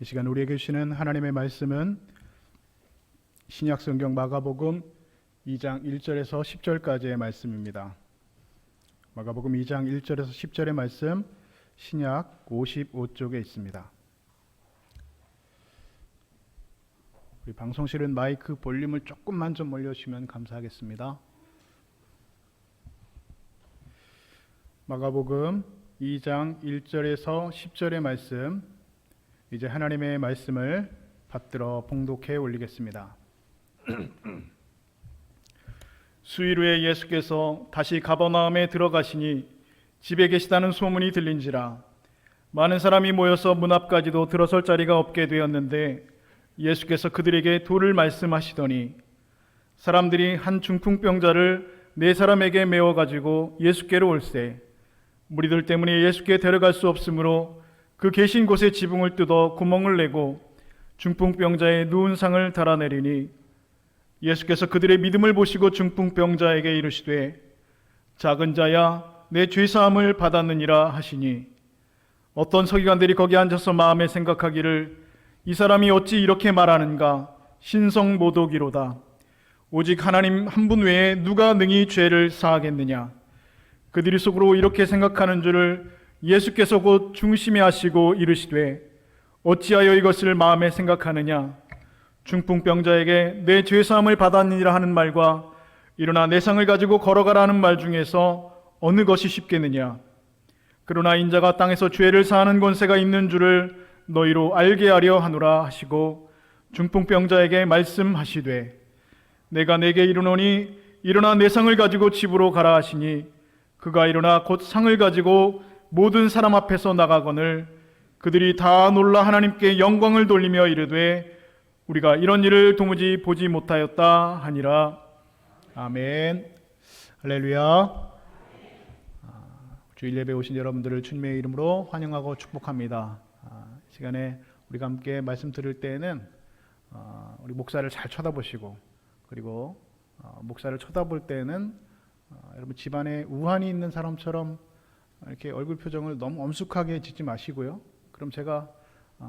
이 시간 우리에게 주시는 하나님의 말씀은 신약성경 마가복음 2장 1절에서 10절까지의 말씀입니다. 마가복음 2장 1절에서 10절의 말씀 신약 55쪽에 있습니다. 우리 방송실은 마이크 볼륨을 조금만 좀 올려주시면 감사하겠습니다. 마가복음 2장 1절에서 10절의 말씀, 이제 하나님의 말씀을 받들어 봉독해 올리겠습니다. 수일 후에 예수께서 다시 가버나움에 들어가시니 집에 계시다는 소문이 들린지라 많은 사람이 모여서 문 앞까지도 들어설 자리가 없게 되었는데 예수께서 그들에게 도를 말씀하시더니 사람들이 한 중풍병자를 네 사람에게 메워 가지고 예수께로 올세 무리들 때문에 예수께 데려갈 수 없으므로 그 계신 곳에 지붕을 뜯어 구멍을 내고 중풍병자의 누운 상을 달아내리니 예수께서 그들의 믿음을 보시고 중풍병자에게 이르시되 작은 자야 내 죄사함을 받았느니라 하시니 어떤 서기관들이 거기 앉아서 마음에 생각하기를 이 사람이 어찌 이렇게 말하는가 신성모독이로다 오직 하나님 한 분 외에 누가 능히 죄를 사하겠느냐 그들이 속으로 이렇게 생각하는 줄을 예수께서 곧 중심에 하시고 이르시되 어찌하여 이것을 마음에 생각하느냐 중풍병자에게 내 죄사함을 받았느니라 하는 말과 일어나 내 상을 가지고 걸어가라는 말 중에서 어느 것이 쉽겠느냐 그러나 인자가 땅에서 죄를 사하는 권세가 있는 줄을 너희로 알게 하려 하노라 하시고 중풍병자에게 말씀하시되 내가 내게 이르노니 일어나 내 상을 가지고 집으로 가라 하시니 그가 일어나 곧 상을 가지고 모든 사람 앞에서 나가거늘 그들이 다 놀라 하나님께 영광을 돌리며 이르되 우리가 이런 일을 도무지 보지 못하였다 하니라. 아멘. 할렐루야. 주일 예배 오신 여러분들을 주님의 이름으로 환영하고 축복합니다. 시간에 우리가 함께 말씀 들을 때에는 우리 목사를 잘 쳐다보시고 그리고 목사를 쳐다볼 때는 여러분 집안에 우환이 있는 사람처럼 이렇게 얼굴 표정을 너무 엄숙하게 짓지 마시고요. 그럼 제가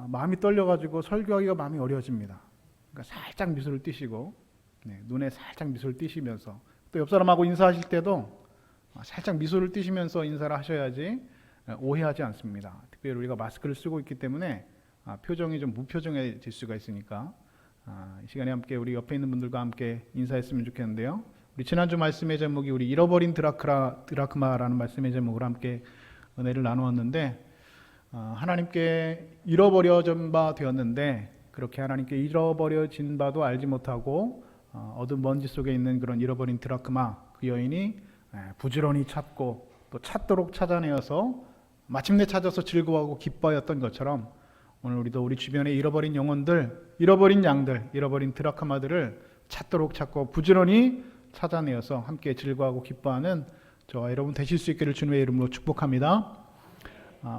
마음이 떨려가지고 설교하기가 마음이 어려워집니다. 그러니까 살짝 미소를 띠시고 눈에 살짝 미소를 띠시면서 또 옆 사람하고 인사하실 때도 살짝 미소를 띠시면서 인사를 하셔야지 오해하지 않습니다. 특별히 우리가 마스크를 쓰고 있기 때문에 표정이 좀 무표정해질 수가 있으니까 이 시간에 함께 우리 옆에 있는 분들과 함께 인사했으면 좋겠는데요. 우리 지난주 말씀의 제목이 우리 잃어버린 드라크마라는 말씀의 제목으로 함께 은혜를 나누었는데 하나님께 잃어버려진 바 되었는데 그렇게 하나님께 잃어버려진 바도 알지 못하고 어두운 먼지 속에 있는 그런 잃어버린 드라크마 그 여인이 부지런히 찾고 또 찾도록 찾아내어서 마침내 찾아서 즐거워하고 기뻐하였던 것처럼 오늘 우리도 우리 주변에 잃어버린 영혼들, 잃어버린 양들, 잃어버린 드라크마들을 찾도록 찾고 부지런히 찾아내어서 함께 즐거워하고 기뻐하는 저와 여러분 되실 수 있기를 주님의 이름으로 축복합니다.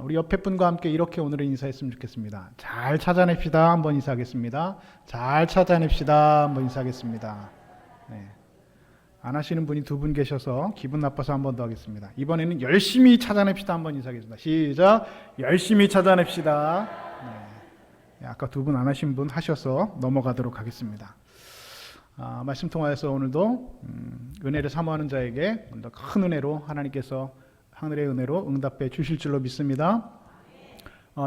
우리 옆에 분과 함께 이렇게 오늘은 인사했으면 좋겠습니다. 잘 찾아냅시다. 한번 인사하겠습니다. 잘 찾아냅시다. 한번 인사하겠습니다. 네. 안 하시는 분이 두 분 계셔서 기분 나빠서 한 번 더 하겠습니다. 이번에는 열심히 찾아냅시다. 한번 인사하겠습니다. 시작. 열심히 찾아냅시다. 네. 아까 두 분 안 하신 분 하셔서 넘어가도록 하겠습니다. 말씀 통하여서 오늘도 은혜를 사모하는 자에게 더 큰 은혜로 하나님께서 하늘의 은혜로 응답해 주실 줄로 믿습니다.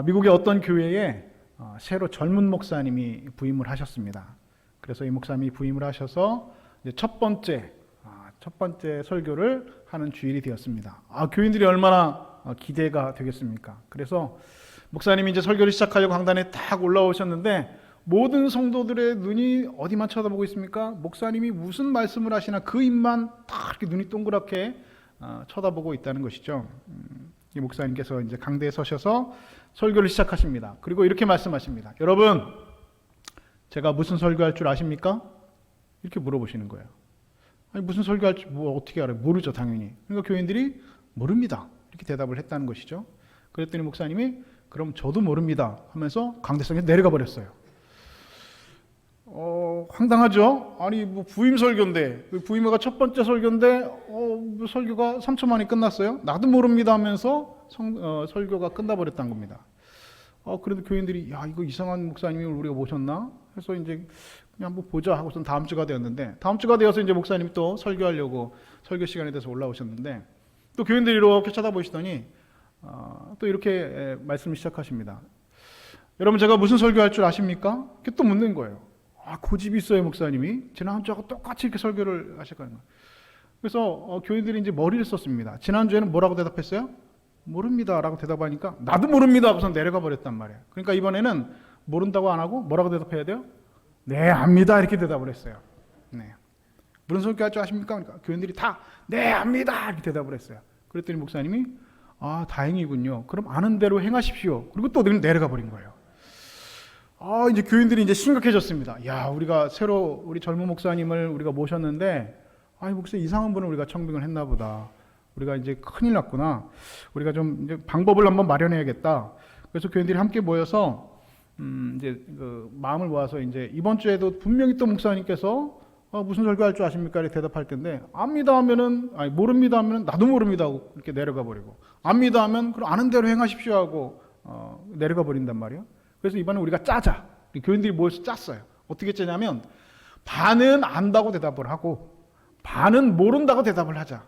미국의 어떤 교회에 새로 젊은 목사님이 부임을 하셨습니다. 그래서 이 목사님이 부임을 하셔서 이제 첫 번째 설교를 하는 주일이 되었습니다. 교인들이 얼마나 기대가 되겠습니까? 그래서 목사님이 이제 설교를 시작하려고 강단에 딱 올라오셨는데 모든 성도들의 눈이 어디만 쳐다보고 있습니까? 목사님이 무슨 말씀을 하시나 그 입만 딱 이렇게 눈이 동그랗게 쳐다보고 있다는 것이죠. 이 목사님께서 이제 강대에 서셔서 설교를 시작하십니다. 그리고 이렇게 말씀하십니다. 여러분, 제가 무슨 설교할 줄 아십니까? 이렇게 물어보시는 거예요. 아니 무슨 설교할지 어떻게 알아요? 모르죠, 당연히. 그러니까 교인들이 모릅니다. 이렇게 대답을 했다는 것이죠. 그랬더니 목사님이 그럼 저도 모릅니다 하면서 강대상에서 내려가 버렸어요. 황당하죠? 아니 뭐 부임 설교인데 부임회가 첫 번째 설교인데 설교가 3초 만에 끝났어요? 나도 모릅니다 하면서 설교가 끝나버렸다는 겁니다. 그래도 교인들이 야 이거 이상한 목사님이 우리가 모셨나? 해서 이제 그냥 한번 보자 하고선 다음 주가 되었는데 다음 주가 되어서 이제 목사님이 또 설교하려고 설교 시간에 돼서 올라오셨는데 또 교인들이 이렇게 쳐다보시더니 또 이렇게 말씀을 시작하십니다. 여러분 제가 무슨 설교할 줄 아십니까? 이렇게 또 묻는 거예요. 고집이 있어요 목사님이. 지난주하고 똑같이 이렇게 설교를 하실까요? 그래서 교인들이 이제 머리를 썼습니다. 지난주에는 뭐라고 대답했어요? 모릅니다 라고 대답하니까 나도 모릅니다 하고서 내려가 버렸단 말이에요. 그러니까 이번에는 모른다고 안 하고 뭐라고 대답해야 돼요? 네 압니다 이렇게 대답을 했어요. 네. 무슨 설교할 줄 아십니까? 그러니까 교인들이 다 네 압니다 이렇게 대답을 했어요. 그랬더니 목사님이 다행이군요. 그럼 아는 대로 행하십시오. 그리고 또 내려가 버린 거예요. 이제 교인들이 이제 심각해졌습니다. 야, 우리가 새로 우리 젊은 목사님을 우리가 모셨는데, 목사님 이상한 분을 우리가 청빙을 했나 보다. 우리가 이제 큰일 났구나. 우리가 좀 이제 방법을 한번 마련해야겠다. 그래서 교인들이 함께 모여서 이제 그 마음을 모아서 이제 이번 주에도 분명히 또 목사님께서 무슨 설교할 줄 아십니까? 이렇게 대답할 텐데 압니다 하면은 모릅니다 하면은 나도 모릅니다 하고 이렇게 내려가 버리고 압니다 하면 그럼 아는 대로 행하십시오 하고 내려가 버린단 말이에요. 그래서 이번에 우리가 짜자. 교인들이 모여서 짰어요. 어떻게 짜냐면 반은 안다고 대답을 하고 반은 모른다고 대답을 하자.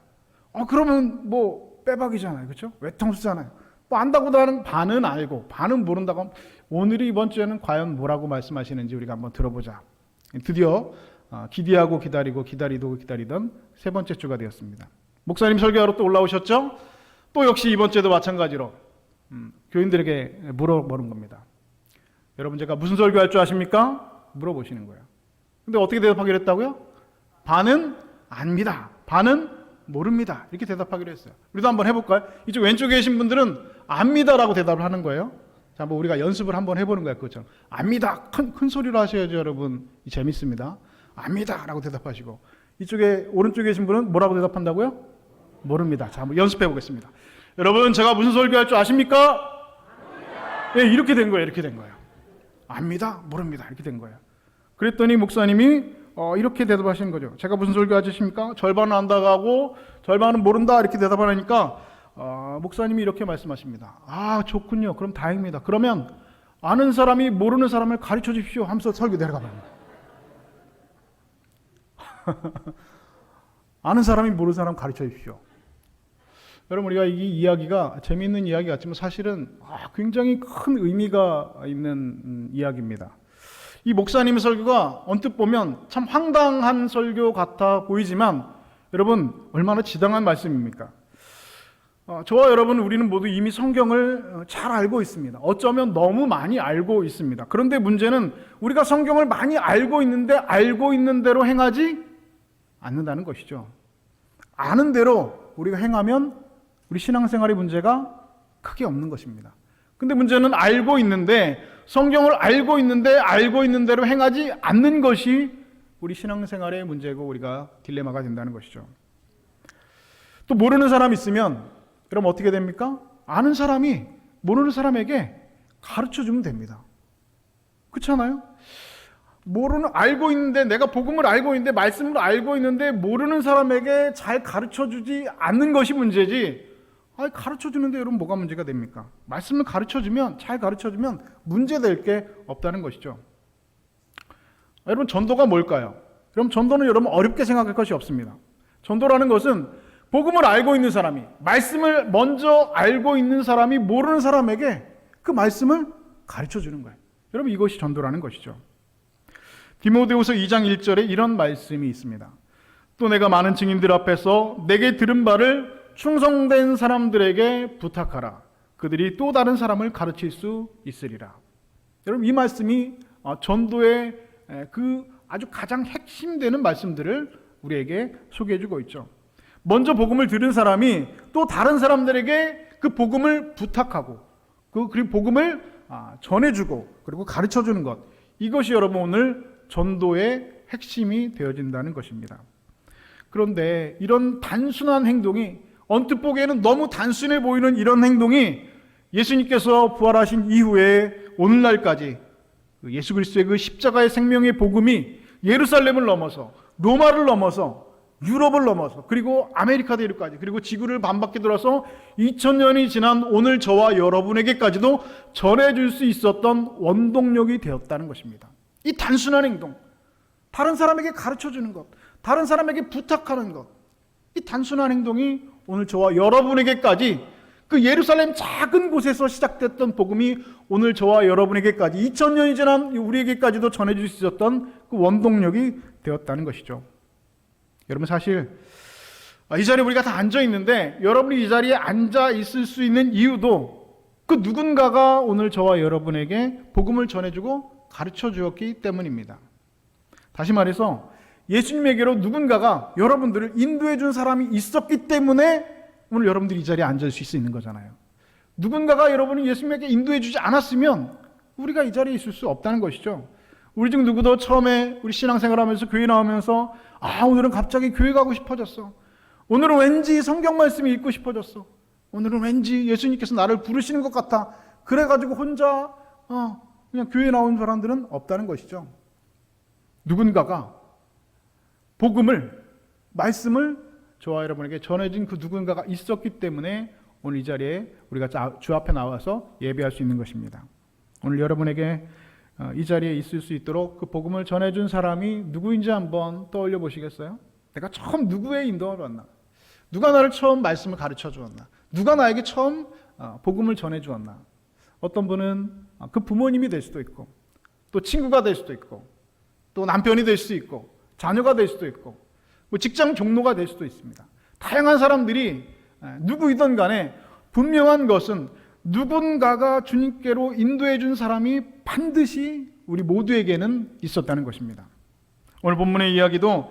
그러면 뭐 빼박이잖아요. 그렇죠? 외통수잖아요. 뭐 안다고도 하는 반은 알고 반은 모른다고 하면 오늘이 이번 주에는 과연 뭐라고 말씀하시는지 우리가 한번 들어보자. 드디어 기대하고 기다리고 기다리고 기다리던 세 번째 주가 되었습니다. 목사님 설교하러 또 올라오셨죠? 또 역시 이번 주에도 마찬가지로 교인들에게 물어보는 겁니다. 여러분 제가 무슨 설교할 줄 아십니까? 물어보시는 거예요. 근데 어떻게 대답하기로 했다고요? 반은 압니다. 반은 모릅니다. 이렇게 대답하기로 했어요. 우리도 한번 해볼까요? 이쪽 왼쪽에 계신 분들은 압니다라고 대답을 하는 거예요. 자, 한번 우리가 연습을 한번 해보는 거예요. 그것처럼 압니다. 큰 소리로 하셔야죠, 여러분. 재밌습니다. 압니다라고 대답하시고 이쪽에 오른쪽에 계신 분은 뭐라고 대답한다고요? 모릅니다. 자, 한번 연습해 보겠습니다. 여러분, 제가 무슨 설교할 줄 아십니까? 예, 이렇게 된 거예요. 이렇게 된 거예요. 압니다. 모릅니다. 이렇게 된 거예요. 그랬더니 목사님이 이렇게 대답하시는 거죠. 제가 무슨 설교 하십니까? 절반은 안다고 하고 절반은 모른다 이렇게 대답을 하니까 목사님이 이렇게 말씀하십니다. 좋군요. 그럼 다행입니다. 그러면 아는 사람이 모르는 사람을 가르쳐 주십시오 하면서 설교 내려가 버립니다. 아는 사람이 모르는 사람 가르쳐 주십시오. 여러분 우리가 이 이야기가 재미있는 이야기 같지만 사실은 굉장히 큰 의미가 있는 이야기입니다. 이 목사님의 설교가 언뜻 보면 참 황당한 설교 같아 보이지만 여러분 얼마나 지당한 말씀입니까? 저와 여러분 우리는 모두 이미 성경을 잘 알고 있습니다. 어쩌면 너무 많이 알고 있습니다. 그런데 문제는 우리가 성경을 많이 알고 있는데 알고 있는 대로 행하지 않는다는 것이죠. 아는 대로 우리가 행하면 우리 신앙생활의 문제가 크게 없는 것입니다. 근데 문제는 알고 있는데 성경을 알고 있는데 알고 있는 대로 행하지 않는 것이 우리 신앙생활의 문제고 우리가 딜레마가 된다는 것이죠. 또 모르는 사람 있으면 그럼 어떻게 됩니까? 아는 사람이 모르는 사람에게 가르쳐주면 됩니다. 그렇잖아요? 알고 있는데 내가 복음을 알고 있는데 말씀을 알고 있는데 모르는 사람에게 잘 가르쳐주지 않는 것이 문제지 가르쳐주는데 여러분 뭐가 문제가 됩니까? 말씀을 잘 가르쳐주면 문제될 게 없다는 것이죠. 여러분 전도가 뭘까요? 여러분 전도는 여러분 어렵게 생각할 것이 없습니다. 전도라는 것은 복음을 알고 있는 사람이 말씀을 먼저 알고 있는 사람이 모르는 사람에게 그 말씀을 가르쳐주는 거예요. 여러분 이것이 전도라는 것이죠. 디모데후서 2장 1절에 이런 말씀이 있습니다. 또 내가 많은 증인들 앞에서 내게 들은 바를 충성된 사람들에게 부탁하라. 그들이 또 다른 사람을 가르칠 수 있으리라. 여러분 이 말씀이 전도의 그 아주 가장 핵심되는 말씀들을 우리에게 소개해주고 있죠. 먼저 복음을 들은 사람이 또 다른 사람들에게 그 복음을 부탁하고 그 복음을 전해주고 그리고 가르쳐주는 것, 이것이 여러분 오늘 전도의 핵심이 되어진다는 것입니다. 그런데 이런 단순한 행동이 언뜻 보기에는 너무 단순해 보이는 이런 행동이 예수님께서 부활하신 이후에 오늘날까지 예수 그리스도의 그 십자가의 생명의 복음이 예루살렘을 넘어서 로마를 넘어서 유럽을 넘어서 그리고 아메리카 대륙까지 그리고 지구를 반바퀴 돌아서 2000년이 지난 오늘 저와 여러분에게까지도 전해줄 수 있었던 원동력이 되었다는 것입니다. 이 단순한 행동, 다른 사람에게 가르쳐주는 것, 다른 사람에게 부탁하는 것, 이 단순한 행동이 오늘 저와 여러분에게까지 그 예루살렘 작은 곳에서 시작됐던 복음이 오늘 저와 여러분에게까지 2000년이 지난 우리에게까지도 전해줄 수 있었던 그 원동력이 되었다는 것이죠. 여러분, 사실 이 자리에 우리가 다 앉아 있는데 여러분이 이 자리에 앉아 있을 수 있는 이유도 그 누군가가 오늘 저와 여러분에게 복음을 전해주고 가르쳐 주었기 때문입니다. 다시 말해서 예수님에게로 누군가가 여러분들을 인도해 준 사람이 있었기 때문에 오늘 여러분들이 이 자리에 앉을 수 있는 거잖아요. 누군가가 여러분을 예수님에게 인도해 주지 않았으면 우리가 이 자리에 있을 수 없다는 것이죠. 우리 중 누구도 처음에 우리 신앙생활하면서 교회 나오면서 오늘은 갑자기 교회 가고 싶어졌어. 오늘은 왠지 성경 말씀이 읽고 싶어졌어. 오늘은 왠지 예수님께서 나를 부르시는 것 같아. 그래가지고 혼자 그냥 교회 나온 사람들은 없다는 것이죠. 누군가가 복음을, 말씀을 저와 여러분에게 전해진 그 누군가가 있었기 때문에 오늘 이 자리에 우리가 주 앞에 나와서 예배할 수 있는 것입니다. 오늘 여러분에게 이 자리에 있을 수 있도록 그 복음을 전해준 사람이 누구인지 한번 떠올려 보시겠어요? 내가 처음 누구의 인도를 받나? 누가 나를 처음 말씀을 가르쳐 주었나? 누가 나에게 처음 복음을 전해 주었나? 어떤 분은 그 부모님이 될 수도 있고, 또 친구가 될 수도 있고, 또 남편이 될 수도 있고, 자녀가 될 수도 있고, 뭐 직장 종로가 될 수도 있습니다. 다양한 사람들이 누구이든 간에 분명한 것은 누군가가 주님께로 인도해 준 사람이 반드시 우리 모두에게는 있었다는 것입니다. 오늘 본문의 이야기도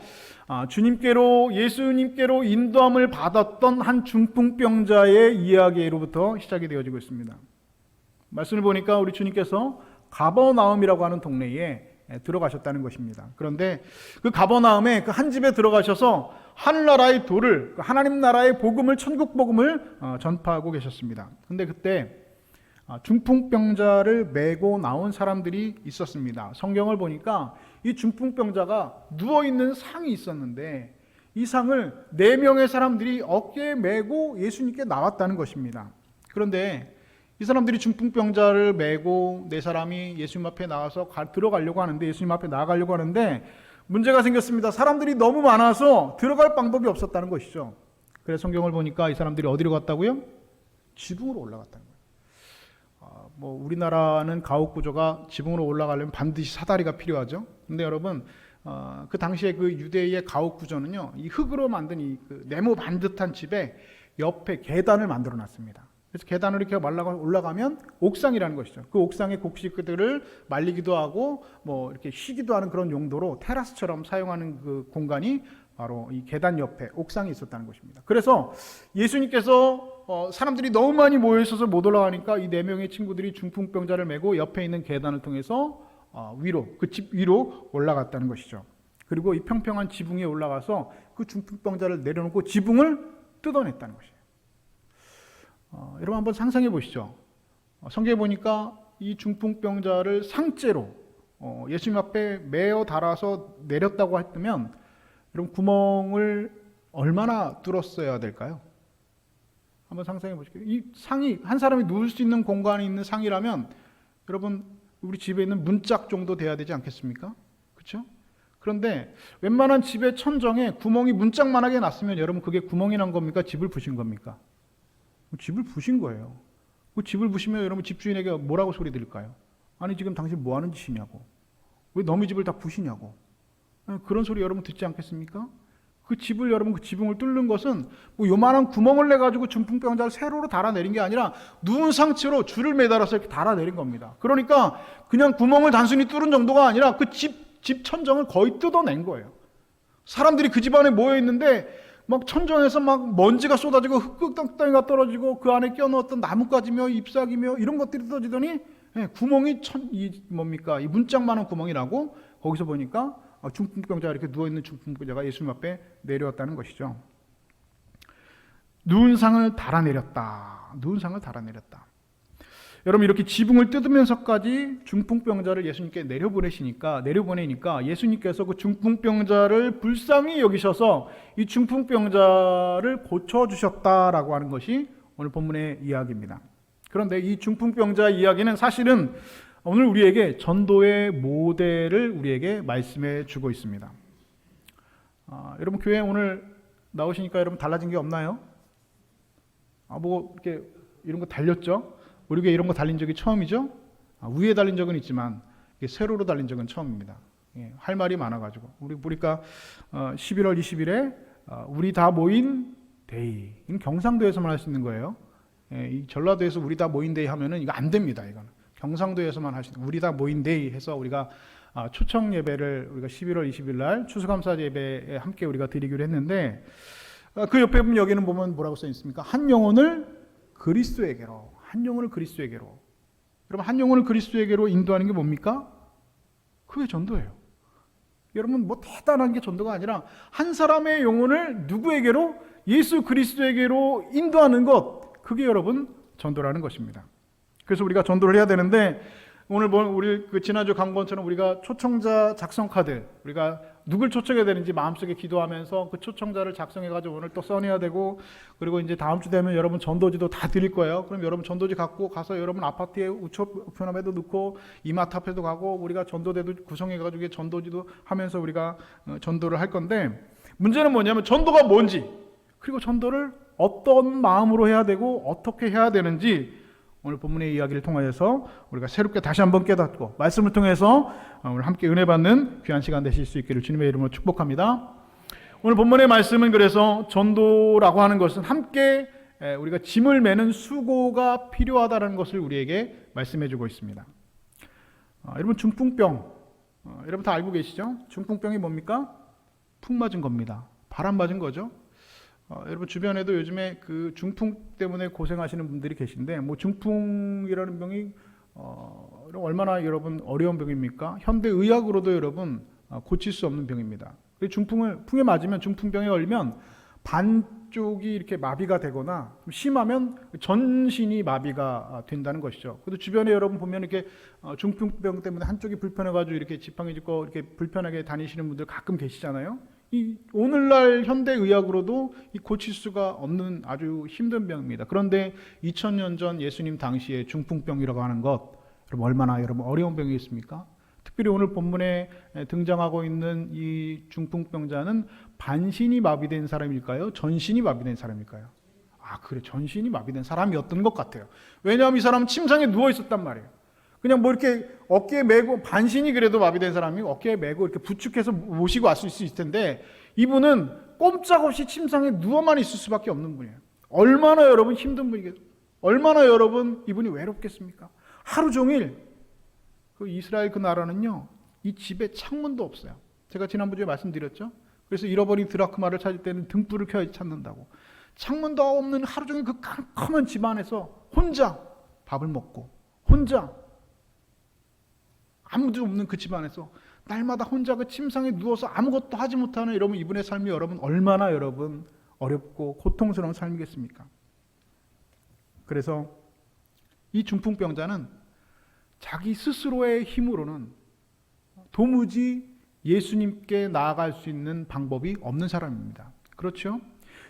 주님께로, 예수님께로 인도함을 받았던 한 중풍병자의 이야기로부터 시작이 되어지고 있습니다. 말씀을 보니까 우리 주님께서 가버나움이라고 하는 동네에 들어가셨다는 것입니다. 그런데 그 가버나움에 그 한 집에 들어가셔서 하늘나라의 도를, 하나님 나라의 복음을, 천국 복음을 전파하고 계셨습니다. 근데 그때 중풍병자를 메고 나온 사람들이 있었습니다. 성경을 보니까 이 중풍병자가 누워있는 상이 있었는데 이 상을 4명의 사람들이 어깨에 메고 예수님께 나왔다는 것입니다. 그런데 이 사람들이 중풍병자를 메고 4사람이 예수님 앞에 나와서 들어가려고 하는데, 예수님 앞에 나아가려고 하는데 문제가 생겼습니다. 사람들이 너무 많아서 들어갈 방법이 없었다는 것이죠. 그래서 성경을 보니까 이 사람들이 어디로 갔다고요? 지붕으로 올라갔다는 거예요. 우리나라는 가옥 구조가 지붕으로 올라가려면 반드시 사다리가 필요하죠. 근데 여러분, 그 당시에 그 유대의 가옥 구조는요, 이 흙으로 만든 그 네모 반듯한 집에 옆에 계단을 만들어 놨습니다. 그래서 계단을 이렇게 올라가면 옥상이라는 것이죠. 그 옥상의 곡식들을 말리기도 하고 이렇게 쉬기도 하는 그런 용도로 테라스처럼 사용하는 그 공간이 바로 이 계단 옆에 옥상이 있었다는 것입니다. 그래서 예수님께서 사람들이 너무 많이 모여 있어서 못 올라가니까 이 4명의 친구들이 중풍병자를 메고 옆에 있는 계단을 통해서 위로, 그 집 위로 올라갔다는 것이죠. 그리고 이 평평한 지붕에 올라가서 그 중풍병자를 내려놓고 지붕을 뜯어냈다는 것이에요. 여러분 한번 상상해 보시죠. 성경에 보니까 이 중풍병자를 상째로 예수님 앞에 메어 달아서 내렸다고 했다면 여러분 구멍을 얼마나 뚫었어야 될까요? 한번 상상해 보시죠. 이 상이, 한 사람이 누울 수 있는 공간이 있는 상이라면 여러분 우리 집에 있는 문짝 정도 돼야 되지 않겠습니까? 그렇죠? 그런데 웬만한 집의 천정에 구멍이 문짝만하게 났으면 여러분 그게 구멍이 난 겁니까? 집을 부신 겁니까? 집을 부신 거예요. 그 집을 부시면 여러분 집주인에게 뭐라고 소리 들을까요? 아니 지금 당신 뭐 하는 짓이냐고. 왜 너희 집을 다 부시냐고. 그런 소리 여러분 듣지 않겠습니까? 그 집을, 여러분 그 지붕을 뚫는 것은 요만한 구멍을 내가지고 중풍병자를 세로로 달아내린 게 아니라 누운 상체로 줄을 매달아서 이렇게 달아내린 겁니다. 그러니까 그냥 구멍을 단순히 뚫은 정도가 아니라 그 집 천정을 거의 뜯어낸 거예요. 사람들이 그 집 안에 모여 있는데 막 천정에서 막 먼지가 쏟아지고 흙덩덩이가 떨어지고 그 안에 껴넣었던 나뭇가지며 잎사귀며 이런 것들이 떨어지더니 구멍이 이 문짝만한 구멍이 나고 거기서 보니까 중풍병자가 이렇게 누워있는 중풍병자가 예수님 앞에 내려왔다는 것이죠. 누운 상을 달아내렸다. 누운 상을 달아내렸다. 여러분 이렇게 지붕을 뜯으면서까지 중풍병자를 예수님께 내려보내니까 예수님께서 그 중풍병자를 불쌍히 여기셔서 이 중풍병자를 고쳐주셨다라고 하는 것이 오늘 본문의 이야기입니다. 그런데 이 중풍병자 이야기는 사실은 오늘 우리에게 전도의 모델을 우리에게 말씀해 주고 있습니다. 여러분 교회 오늘 나오시니까 여러분 달라진 게 없나요? 뭐 이렇게 이런 거 달렸죠? 우리 교회 이런 거 달린 적이 처음이죠? 위에 달린 적은 있지만 세로로 달린 적은 처음입니다. 할 말이 많아가지고 우리 보니까 11월 20일에 우리 다 모인 데이, 이건 경상도에서만 할 수 있는 거예요. 이 전라도에서 우리 다 모인 데이 하면은 이거 안 됩니다. 이건 경상도에서만 할 수 있는 우리 다 모인 데이 해서 우리가 초청 예배를 우리가 11월 20일 날 추수감사 예배에 함께 우리가 드리기로 했는데 그 옆에 보면 여기는 보면 뭐라고 써 있습니까? 한 영혼을 그리스도에게로. 한 영혼을 그리스도에게로. 여러분 한 영혼을 그리스도에게로 인도하는 게 뭡니까? 그게 전도예요. 여러분 뭐 대단한 게 전도가 아니라 한 사람의 영혼을 누구에게로? 예수 그리스도에게로 인도하는 것. 그게 여러분 전도라는 것입니다. 그래서 우리가 전도를 해야 되는데 오늘 우리 그 지난주 강권처럼 우리가 초청자 작성 카드, 우리가 누굴 초청해야 되는지 마음속에 기도하면서 그 초청자를 작성해가지고 오늘 또 써내야 되고, 그리고 이제 다음 주 되면 여러분 전도지도 다 드릴 거예요. 그럼 여러분 전도지 갖고 가서 여러분 아파트에 우편함에도 넣고 이마트 앞에도 가고 우리가 전도대도 구성해가지고 전도지도 하면서 우리가 전도를 할 건데, 문제는 뭐냐면 전도가 뭔지, 그리고 전도를 어떤 마음으로 해야 되고 어떻게 해야 되는지 오늘 본문의 이야기를 통하여서 우리가 새롭게 다시 한번 깨닫고 말씀을 통해서 오늘 함께 은혜 받는 귀한 시간 되실 수 있기를 주님의 이름으로 축복합니다. 오늘 본문의 말씀은 그래서 전도라고 하는 것은 함께 우리가 짐을 매는 수고가 필요하다는 것을 우리에게 말씀해 주고 있습니다. 여러분 중풍병, 여러분 다 알고 계시죠? 중풍병이 뭡니까? 풍 맞은 겁니다. 바람 맞은 거죠. 여러분 주변에도 요즘에 그 중풍 때문에 고생하시는 분들이 계신데, 뭐 중풍이라는 병이 얼마나 여러분 어려운 병입니까? 현대 의학으로도 여러분 고칠 수 없는 병입니다. 풍에 맞으면, 중풍병에 걸리면 반쪽이 이렇게 마비가 되거나 심하면 전신이 마비가 된다는 것이죠. 그래도 주변에 여러분 보면 이렇게 중풍병 때문에 한쪽이 불편해가지고 이렇게 지팡이 짚고 이렇게 불편하게 다니시는 분들 가끔 계시잖아요. 이 오늘날 현대 의학으로도 고칠 수가 없는 아주 힘든 병입니다. 그런데 2000년 전 예수님 당시에 중풍병이라고 하는 것, 여러분 얼마나 여러분 어려운 병이겠습니까? 특별히 오늘 본문에 등장하고 있는 이 중풍병자는 반신이 마비된 사람일까요? 전신이 마비된 사람일까요? 그래, 전신이 마비된 사람이었던 것 같아요. 왜냐하면 이 사람은 침상에 누워 있었단 말이에요. 그냥 뭐 이렇게 어깨에 메고, 반신이 그래도 마비된 사람이 어깨에 메고 이렇게 부축해서 모시고 왔을 수 있을 텐데, 이분은 꼼짝없이 침상에 누워만 있을 수밖에 없는 분이에요. 얼마나 여러분 힘든 분이겠어요. 얼마나 여러분 이분이 외롭겠습니까? 하루 종일 그 이스라엘 그 나라는요, 이 집에 창문도 없어요. 제가 지난주에 말씀드렸죠. 그래서 잃어버린 드라크마를 찾을 때는 등불을 켜야 찾는다고. 창문도 없는 하루 종일 그 캄캄한 집 안에서 혼자 밥을 먹고, 혼자 아무도 없는 그 집 안에서 날마다 혼자 그 침상에 누워서 아무것도 하지 못하는 여러분, 이분의 삶이 여러분 얼마나 여러분 어렵고 고통스러운 삶이겠습니까? 그래서 이 중풍병자는 자기 스스로의 힘으로는 도무지 예수님께 나아갈 수 있는 방법이 없는 사람입니다. 그렇죠?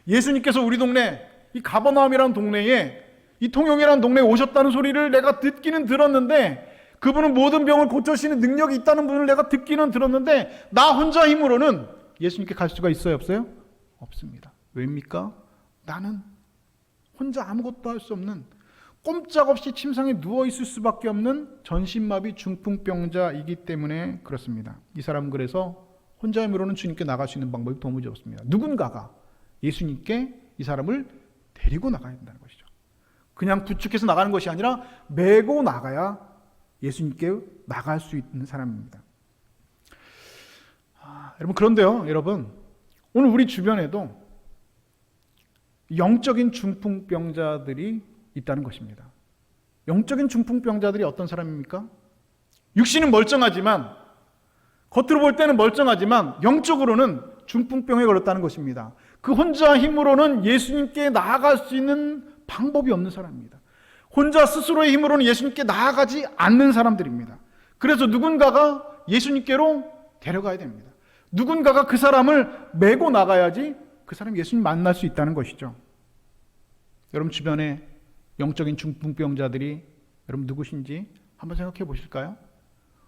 예수님께서 우리 동네, 이 가버나움이라는 동네에, 이 통영이라는 동네에 오셨다는 소리를 내가 듣기는 들었는데, 그분은 모든 병을 고쳐주시는 능력이 있다는 분을 내가 듣기는 들었는데, 나 혼자 힘으로는 예수님께 갈 수가 있어요, 없어요? 없습니다. 왜입니까? 나는 혼자 아무것도 할 수 없는, 꼼짝없이 침상에 누워있을 수밖에 없는 전신마비 중풍병자이기 때문에 그렇습니다. 이 사람은 그래서 혼자 힘으로는 주님께 나갈 수 있는 방법이 도무지 없습니다. 누군가가 예수님께 이 사람을 데리고 나가야 된다는 것이죠. 그냥 부축해서 나가는 것이 아니라 메고 나가야 예수님께 나갈 수 있는 사람입니다. 여러분, 그런데요, 여러분, 오늘 우리 주변에도 영적인 중풍병자들이 있다는 것입니다. 영적인 중풍병자들이 어떤 사람입니까? 육신은 멀쩡하지만, 겉으로 볼 때는 멀쩡하지만 영적으로는 중풍병에 걸렸다는 것입니다. 그 혼자 힘으로는 예수님께 나아갈 수 있는 방법이 없는 사람입니다. 혼자 스스로의 힘으로는 예수님께 나아가지 않는 사람들입니다. 그래서 누군가가 예수님께로 데려가야 됩니다. 누군가가 그 사람을 메고 나가야지 그 사람이 예수님 만날 수 있다는 것이죠. 여러분 주변에 영적인 중풍병자들이 여러분 누구신지 한번 생각해 보실까요?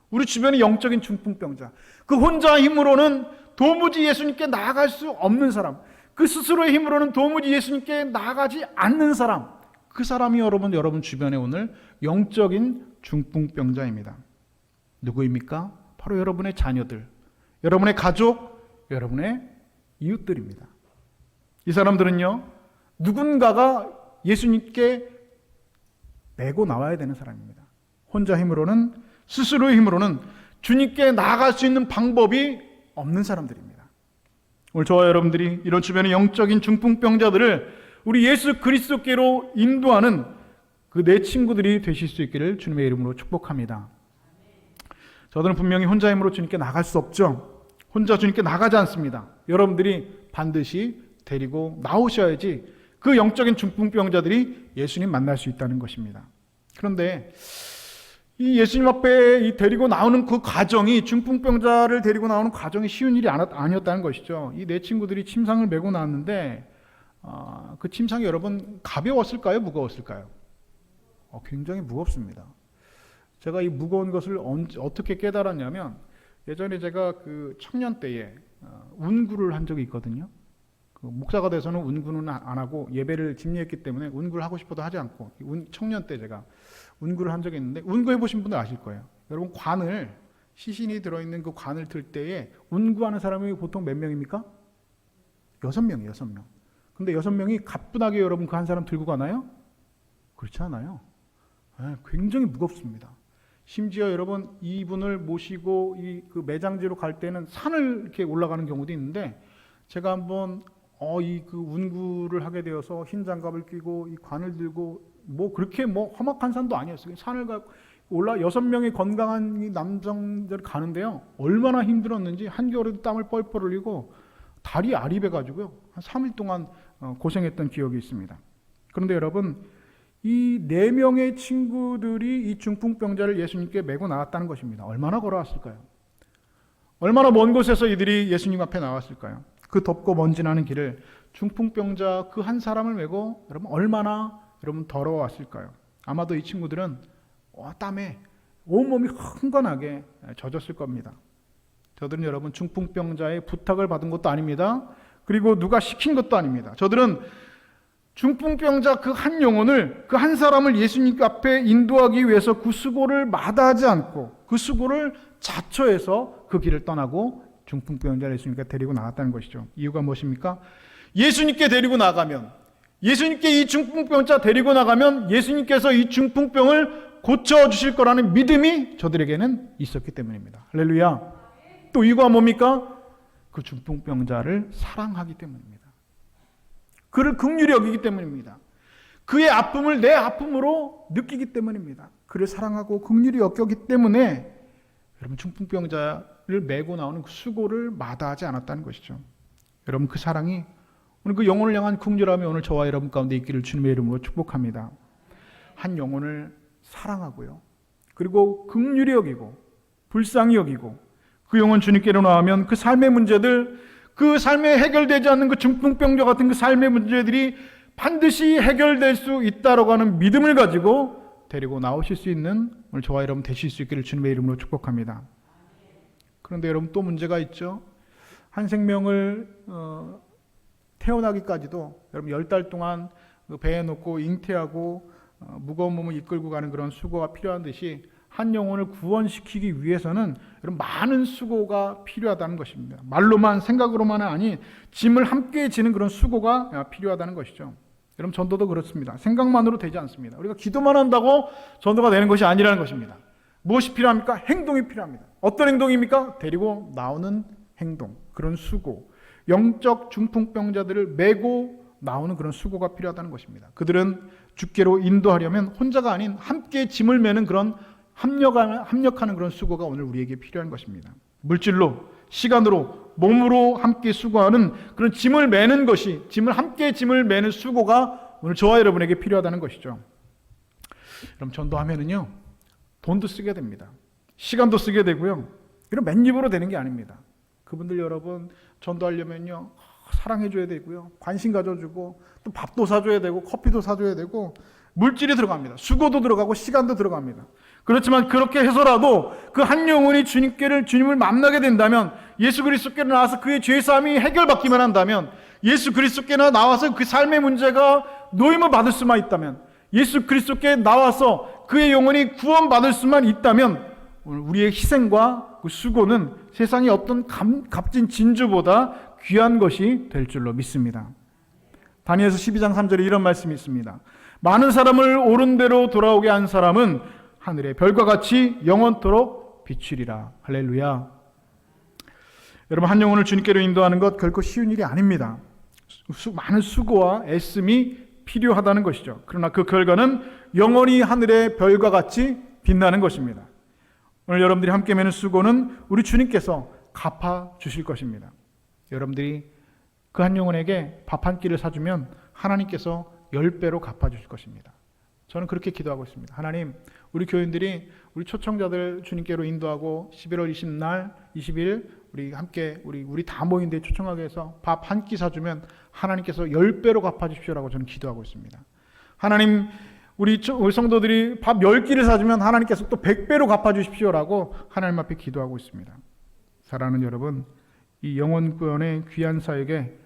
우리 주변의 영적인 중풍병자, 그 혼자 힘으로는 도무지 예수님께 나아갈 수 없는 사람, 그 스스로의 힘으로는 도무지 예수님께 나아가지 않는 사람, 그 사람이 여러분 주변에 오늘 영적인 중풍병자입니다. 누구입니까? 바로 여러분의 자녀들, 여러분의 가족, 여러분의 이웃들입니다. 이 사람들은요, 누군가가 예수님께 메고 나와야 되는 사람입니다. 혼자 힘으로는, 스스로의 힘으로는 주님께 나아갈 수 있는 방법이 없는 사람들입니다. 오늘 저와 여러분들이 이런 주변의 영적인 중풍병자들을 우리 예수 그리스도께로 인도하는 그 내 친구들이 되실 수 있기를 주님의 이름으로 축복합니다. 저들은 분명히 혼자 힘으로 주님께 나갈 수 없죠. 혼자 주님께 나가지 않습니다. 여러분들이 반드시 데리고 나오셔야지 그 영적인 중풍병자들이 예수님 만날 수 있다는 것입니다. 그런데 이 예수님 앞에 이 데리고 나오는 그 과정이, 중풍병자를 데리고 나오는 과정이 쉬운 일이 아니었다는 것이죠. 이 내 친구들이 침상을 메고 나왔는데 그 침상이 여러분 가벼웠을까요? 무거웠을까요? 굉장히 무겁습니다. 제가 이 무거운 것을 어떻게 깨달았냐면, 예전에 제가 그 청년 때에 운구를 한 적이 있거든요. 그 목사가 돼서는 운구는 안 하고 예배를 집례했기 때문에 운구를 하고 싶어도 하지 않고, 청년 때 제가 운구를 한 적이 있는데, 운구 해보신 분들 아실 거예요. 여러분 관을, 시신이 들어있는 그 관을 들 때에 운구하는 사람이 보통 몇 명입니까? 6명이에요. 6명. 근데 6명이 가뿐하게 여러분 그 한 사람 들고 가나요? 그렇지 않아요. 굉장히 무겁습니다. 심지어 여러분 이분을 모시고 그 매장지로 갈 때는 산을 이렇게 올라가는 경우도 있는데, 제가 한번 그 운구를 하게 되어서 흰 장갑을 끼고 이 관을 들고, 그렇게 험악한 산도 아니었어요. 산을 올라 6명의 건강한 이 남성들 가는데요, 얼마나 힘들었는지 한겨울에도 땀을 뻘뻘 흘리고 다리 아립해 가지고요 한 3일 동안 고생했던 기억이 있습니다. 그런데 여러분, 이 4명의 친구들이 이 중풍병자를 예수님께 메고 나왔다는 것입니다. 얼마나 걸어왔을까요? 얼마나 먼 곳에서 이들이 예수님 앞에 나왔을까요? 그 덥고 먼지 나는 길을 중풍병자 그 한 사람을 메고 여러분 얼마나 더러워왔을까요? 아마도 이 친구들은 땀에 온몸이 흥건하게 젖었을 겁니다. 저들은 여러분 중풍병자의 부탁을 받은 것도 아닙니다. 그리고 누가 시킨 것도 아닙니다. 저들은 중풍병자 그 한 영혼을, 그 한 사람을 예수님 앞에 인도하기 위해서 그 수고를 마다하지 않고 그 수고를 자처해서 그 길을 떠나고 중풍병자를 예수님께 데리고 나갔다는 것이죠. 이유가 무엇입니까? 예수님께 데리고 나가면, 예수님께 이 중풍병자 데리고 나가면 예수님께서 이 중풍병을 고쳐주실 거라는 믿음이 저들에게는 있었기 때문입니다. 할렐루야. 또 이유가 뭡니까? 그 중풍병자를 사랑하기 때문입니다. 그를 긍휼히 여기기 때문입니다. 그의 아픔을 내 아픔으로 느끼기 때문입니다. 그를 사랑하고 긍휼히 여겼기 때문에 여러분 중풍병자를 메고 나오는 그 수고를 마다하지 않았다는 것이죠. 여러분 그 사랑이 오늘 그 영혼을 향한 긍휼함이 오늘 저와 여러분 가운데 있기를 주님의 이름으로 축복합니다. 한 영혼을 사랑하고요, 그리고 긍휼히 여기고 불쌍히 여기고 그 영혼 주님께로 나오면 그 삶의 문제들, 그 삶에 해결되지 않는 그 중풍병자 같은 그 삶의 문제들이 반드시 해결될 수 있다라고 하는 믿음을 가지고 데리고 나오실 수 있는 오늘 저와 여러분 되실 수 있기를 주님의 이름으로 축복합니다. 그런데 여러분 또 문제가 있죠. 한 생명을 태어나기까지도 여러분 10달 동안 배에 놓고 잉태하고 무거운 몸을 이끌고 가는 그런 수고가 필요한 듯이 한 영혼을 구원시키기 위해서는 여러분 많은 수고가 필요하다는 것입니다. 말로만, 생각으로만은 아닌 짐을 함께 지는 그런 수고가 필요하다는 것이죠. 여러분 전도도 그렇습니다. 생각만으로 되지 않습니다. 우리가 기도만 한다고 전도가 되는 것이 아니라는 것입니다. 무엇이 필요합니까? 행동이 필요합니다. 어떤 행동입니까? 데리고 나오는 행동, 그런 수고, 영적 중풍병자들을 메고 나오는 그런 수고가 필요하다는 것입니다. 그들은 주께로 인도하려면 혼자가 아닌 함께 짐을 메는 그런 합력하는 그런 수고가 오늘 우리에게 필요한 것입니다. 물질로, 시간으로, 몸으로 함께 수고하는 그런 짐을 메는 것이, 짐을 함께 메는 수고가 오늘 저와 여러분에게 필요하다는 것이죠. 그럼 전도하면은요, 돈도 쓰게 됩니다. 시간도 쓰게 되고요. 이런 맨입으로 되는 게 아닙니다. 그분들 여러분 전도하려면요, 사랑해줘야 되고요, 관심 가져주고, 또 밥도 사줘야 되고, 커피도 사줘야 되고, 물질이 들어갑니다. 수고도 들어가고, 시간도 들어갑니다. 그렇지만 그렇게 해서라도 그 한 영혼이 주님을 만나게 된다면, 예수 그리스도께로 나와서 그의 죄사함이 해결받기만 한다면, 예수 그리스도께로 나와서 그 삶의 문제가 노임을 받을 수만 있다면, 예수 그리스도께 나와서 그의 영혼이 구원받을 수만 있다면, 우리의 희생과 그 수고는 세상의 어떤 값진 진주보다 귀한 것이 될 줄로 믿습니다. 다니엘서 12장 3절에 이런 말씀이 있습니다. 많은 사람을 옳은 대로 돌아오게 한 사람은 하늘의 별과 같이 영원토록 비추리라. 할렐루야. 여러분, 한 영혼을 주님께로 인도하는 것 결코 쉬운 일이 아닙니다. 많은 수고와 애씀이 필요하다는 것이죠. 그러나 그 결과는 영원히 하늘의 별과 같이 빛나는 것입니다. 오늘 여러분들이 함께 매는 수고는 우리 주님께서 갚아 주실 것입니다. 여러분들이 그 한 영혼에게 밥 한 끼를 사주면 하나님께서 10배로 갚아 주실 것입니다. 저는 그렇게 기도하고 있습니다. 하나님, 우리 교인들이 우리 초청자들 주님께로 인도하고 11월 20일 우리 함께 우리 다 모인 데 초청하게 해서 밥 한 끼 사주면 하나님께서 10배로 갚아 주십시오라고 저는 기도하고 있습니다. 하나님, 우리 성도들이 밥 10끼를 사주면 하나님께서 또 100배로 갚아 주십시오라고 하나님 앞에 기도하고 있습니다. 사랑하는 여러분, 이 영혼 구원의 귀한 사역에